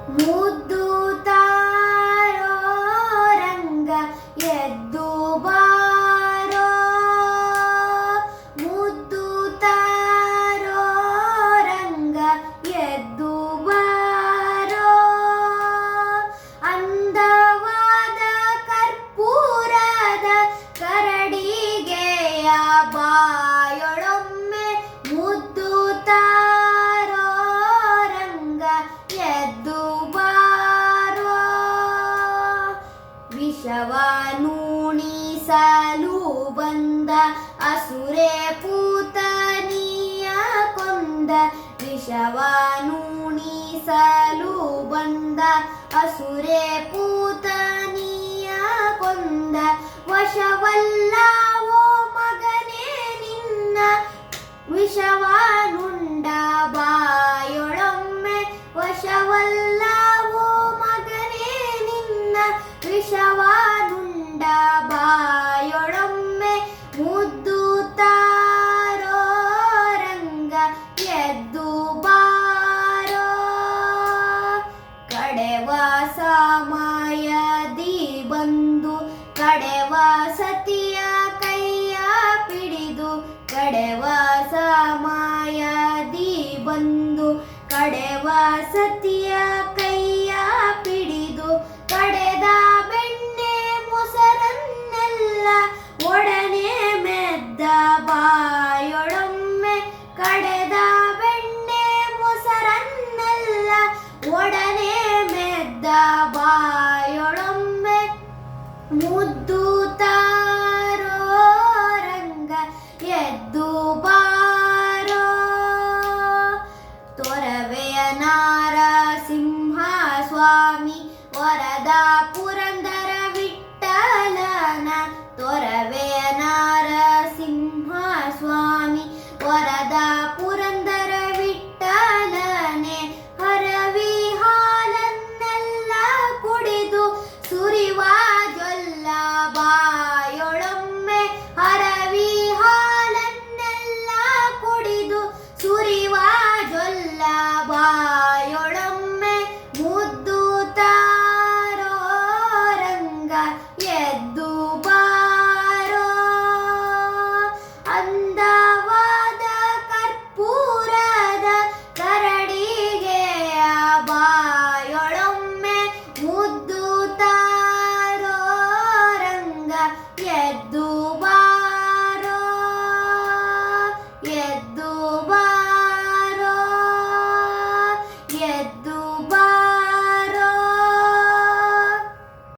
ಮುದ್ದು ತಾರೋ ರಂಗ ಎದ್ದು ಬಾರೋ, ಮುದ್ದು ತಾರೋ ರಂಗ ಎದ್ದು ಬಾರೋ. ಅಂದವಾದ ಕರ್ಪೂರದ ಕರಡಿಗೆಯ ಬಾಯೊಳೊಮ್ಮೆ ಮುದ್ದು ತಾರೋ ರಂಗ ಎದ್ದು ಬಾರೋ. ವಿಷವನುಣಿಸಲು ಬಂದ ಅಸುರೆ ಪೂತನಿಯ ಕೊಂದ, ವಿಷವನುಣಿಸಲು ಬಂದ ಅಸುರೆ ಪೂತನಿಯ ಕೊಂದ. ವಶವಲ್ಲವೋ ಮಗನೇ ನಿನ್ನ ವಿಷವನುಂಡ ಬಾಯೊಳೊಮ್ಮೆ, ವಶವಲ್ಲವೋ ಮಗನೇ ನಿನ್ನ ವಿಷವನುಂಡ ಬಾಯೊಳೊಮ್ಮೆ. ಮುದ್ದು ತಾರೋ ರಂಗ ಎದ್ದು ಬಾರೋ. ಕಡೆವ ಸಮಯದಿ ಬಂದು ಕಡೆವ ಸತಿಯ ಕೈಯ ಪಿಡಿದು, ಕಡೆವ ಸಮಯದಿ ಬಂದು ಕಡೆವ ಸತಿಯ